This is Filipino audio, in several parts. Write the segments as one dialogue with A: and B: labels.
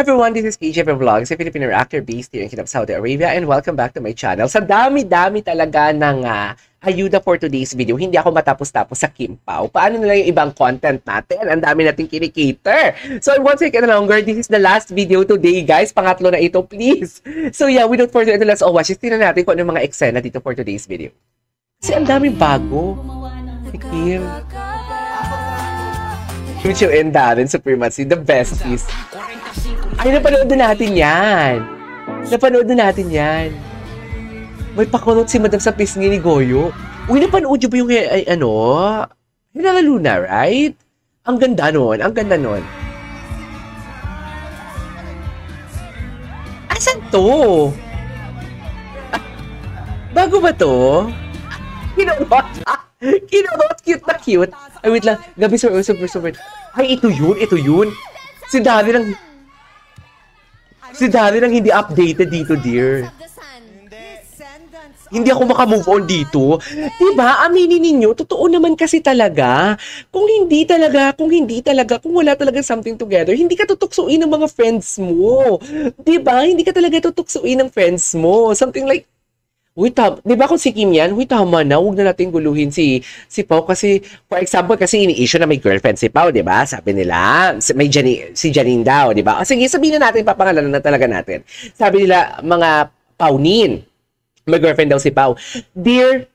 A: Everyone, this is KJP Vlogs, a Filipino actor based here in Kingdom, Saudi Arabia, and welcome back to my channel. Sa dami-dami talaga ng ayuda for today's video, hindi ako matapos-tapos sa Kim Pao. Paano na lang yung ibang content natin? Ang dami nating kinikater. So, once again longer, this is the last video today, guys. Pangatlo na ito, please. So, yeah, without further ado, let's all watch. Tingnan natin kung ano mga eksena dito for today's video. Kasi ang daming bago. Si Kim. Kim Chiu and Darren Supremacy, the besties. Ay, napanood na natin yan. Napanood na natin yan. May pakulot si Madam sa pisngi ni Goyo. Uy, napanood nyo ba yung, Hinala Luna, right? Ang ganda nun. Ang ganda nun. Asan to? Bago ba to? Kinunot. Kinunot. Cute na cute. Ay, wait lang. Gabi, super. Ay, ito yun. Si Davi lang... Si Darren ang hindi updated dito, dear. Hindi ako makamove on dito. Diba? Aminin ninyo, totoo naman kasi talaga. Kung wala talaga something together, hindi ka tutuksuin ng mga friends mo. Diba? Hindi ka talaga tutuksuin ng friends mo. Something like, di ba kung si Kim yan? Tama na, huwag na natin guluhin si Pao kasi, for example, kasi ini-issue na may girlfriend si Pao, di ba? Sabi nila, si Janine daw, di ba? Sige, sabihin na natin, papangalanan na talaga natin. Sabi nila, mga Paunin, may girlfriend daw si Pao. Dear,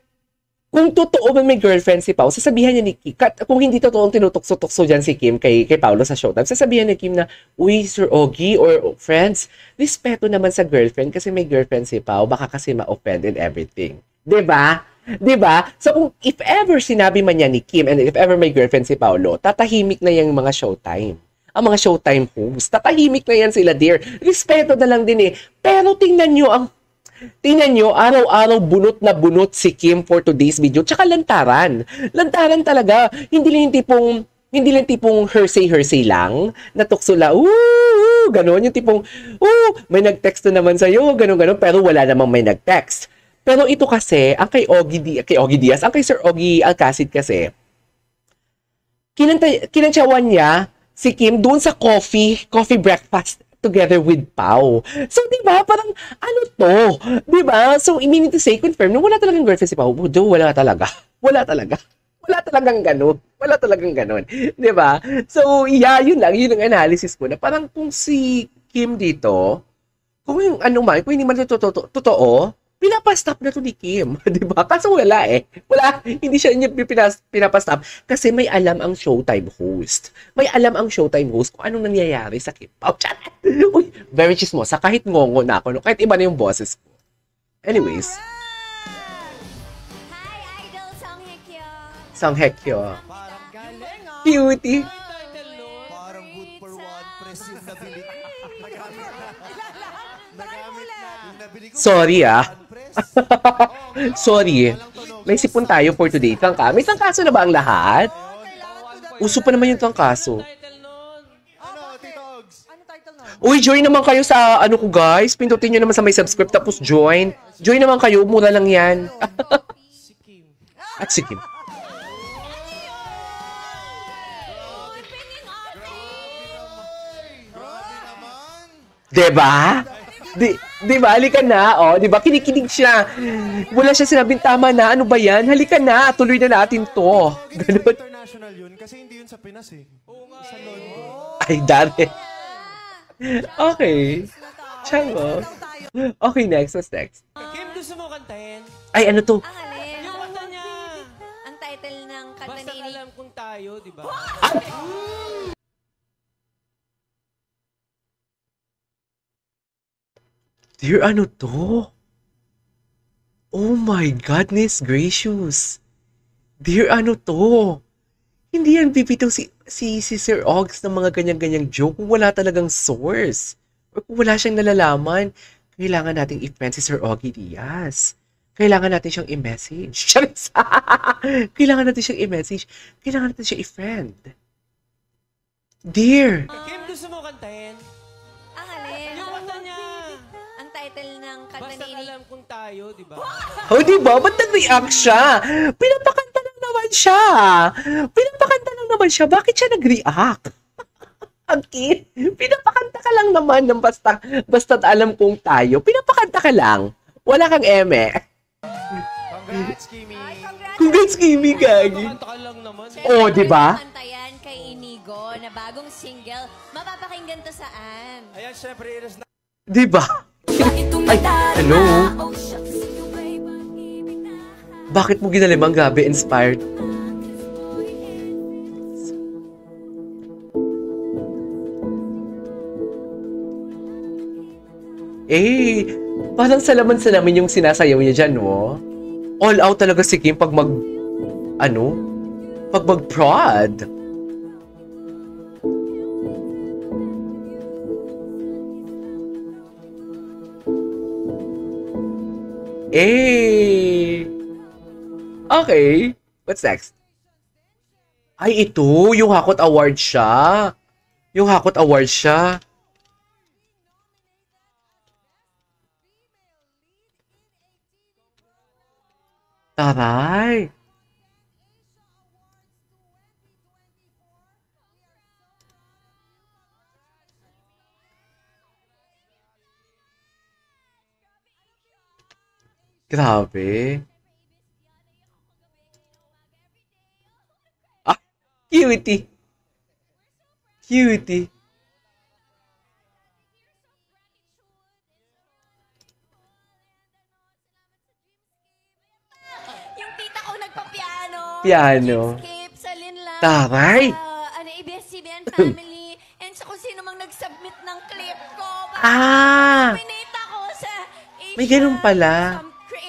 A: kung totoo ba may girlfriend si Pao, sasabihan niya ni Kim, kung hindi totoong tinutukso-tukso dyan si Kim kay Paolo sa Showtime, sasabihan ni Kim na, uy, Sir Ogie or friends, respeto naman sa girlfriend kasi may girlfriend si Pao, baka kasi ma-offend and everything. Diba? So, kung if ever sinabi man niya ni Kim and if ever may girlfriend si Paolo, tatahimik na yung mga Showtime. Ang mga Showtime hosts, tatahimik na yan sila, dear. Respeto na lang din eh. Pero tingnan nyo, araw-araw bunot na bunot si Kim for today's video. Tsaka lantaran. Lantaran talaga. Hindi lang tipong hearsay lang. Natukso la, ganon. Yung tipong, may nag-text na naman sa'yo, ganon. Pero wala namang may nag-text. Pero ito kasi, ang kay Ogie Diaz, ang kay Sir Ogie Alcacid kasi, kinantsawan niya si Kim doon sa coffee breakfast together with Pao. So, di ba? Parang, ano to? Di ba? So, meaning to say, confirm na wala talagang girlfriend si Pao. Wala talagang ganun. Di ba? So, yeah, yun ang analysis ko na parang kung si Kim dito, kung hindi man totoo, pinapastop na to ni Kim. Di ba? Kaso wala eh. Hindi siya pinapastop kasi may alam ang Showtime host. May alam ang Showtime host kung anong nangyayari sa Kim Pao. Uy, very chismosa. Kahit ngongo na ako. Kahit iba na yung boses ko. Anyways.
B: Hi, Idol
A: Song Hye Kyo. Cutie.
C: Parang good for one press yung nabili.
A: Sorry Sorry. May sipon tayo for today. May tangkaso na ba ang lahat? Uso pa naman yung tangkaso. Uy, join naman kayo sa ko guys. Pindutin nyo naman sa may subscribe tapos join. Join naman kayo. Mura lang yan. At si Kim. Diba? Diba? Halika na. Diba? Kinikinig siya. Wala siya sinabing tama na. Ano ba yan? Halika na. Tuloy na natin to. Ganun.
C: International yun kasi hindi yun sa Pinas eh. Sa London.
A: Ay, dami. Okay. Chango. Okay, next. What's next?
D: Kim, gusto mo kantahin?
A: Ay, ano to?
B: Ang alin?
D: Yung kanta niya.
B: Ang title ng kanta
D: Basta
B: ni
D: alam kung tayo, di ba?
A: Dear, ano to? Oh my goodness gracious. Dear, ano to? Hindi yan bibitaw si Sir Ogs ng mga ganyan-ganyang joke kung wala talagang source. Or kung wala siyang nalalaman, kailangan nating i-friend si Sir Ogie Diaz. Kailangan natin siyang i-message. Kailangan natin siyang i-message. Kailangan natin siyang i-friend. Dear.
D: Kim, gusto mo kantahin?
B: Ang alin?
D: Yung kanta niya.
B: Ang title ng kanta
D: Basta
B: ni
D: alam kung tayo, tayo, di ba?
A: Oh, di ba? Ba't nag-react siya? Pinapakanta lang naman siya. Pinapakanta lang naman siya. Bakit siya nag-react? Okay. Pinapakanta ka lang naman ng basta't alam kong tayo. Pinapakanta ka lang. Wala kang eme.
C: Congrats, Kimi.
A: Congrats, Kimi, gagi.
D: Kanta ka lang naman.
A: Oh, di ba?
B: Kanta yan kay Inigo na bagong single. Mapapakinggan to saan?
C: Ayan, syempre, it is
A: Di ba? Ay, hello. Bakit mo ginalimang gabi inspired? Eh, parang salaman-salamin yung sinasayaw niya dyan, no? All out talaga si Kim pag pag mag-prod. Eh, okay. What's next? Ay, ito. Yung Hakot Award siya. Yung Hakot Award siya. Taray. Grabe. Ah, cutie. Cutie.
B: Yung tita ko nagpa-piano.
A: Piano.
B: Skip, salin lang.
A: Taray.
B: ABS-CBN Family. And sa kung sino mang nag-submit ng clip ko.
A: Ah!
B: Nominate ako sa Asia.
A: May ganun pala.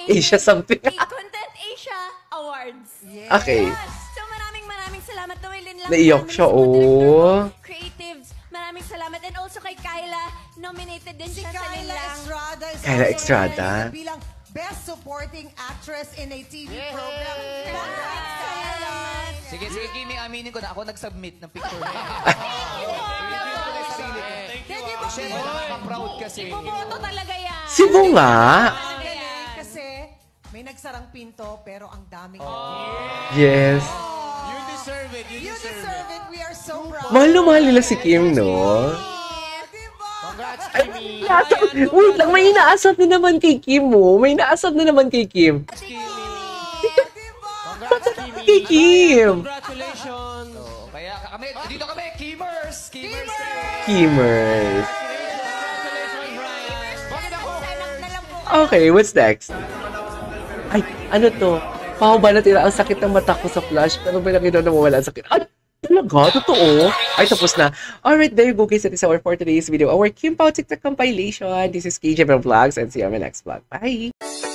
A: Asia something.
B: Content Asia Awards.
A: Okay.
B: Yes. So maraming salamat to Wilin lang.
A: Naiyak siya, oh.
B: Creatives, maraming salamat. And also kay Kyla, nominated din
E: Si
B: siya sa
E: Kyla
B: Linlang.
E: Estrada is
A: Kyla
E: also
A: Estrada.
E: nominated bilang Best Supporting Actress in a TV program.
B: Salamat.
F: Sige, Kimi, aminin ko na ako nag-submit ng picture.
E: Thank you, Mami.
F: Proud kasi.
B: Bumoto talaga yan.
A: Si Bunga.
E: Ang galing kasi may nagsarang pinto pero ang daming
A: Yes.
C: You deserve it. You
E: You
C: deserve it.
E: deserve it. We are so proud.
A: Mahal na mahal nila si Kim, no?
E: Diba?
C: Congrats, Kimi.
A: Wait lang, may inaasap na naman kay Kim, mo. May inaasap na naman kay Kim.
C: Congrats, Kimi.
A: Kay Kim.
D: Congratulations.
F: Oh, kaya kami, dito kami, Kimers! Kimers!
A: Kimers.
D: Congratulations, Brian.
C: Bakit ako?
A: Okay, what's next? Ay, ano to? Pao ba natira ang sakit ng mata ko sa flash? Pero ba nakita na mawala ang sakit? Ay, talaga? Totoo? Ay, tapos na. Alright, there you go guys. That is our for today's video. Our Kim Pao TikTok compilation. This is KJ Vlogs and see you on my next vlog. Bye!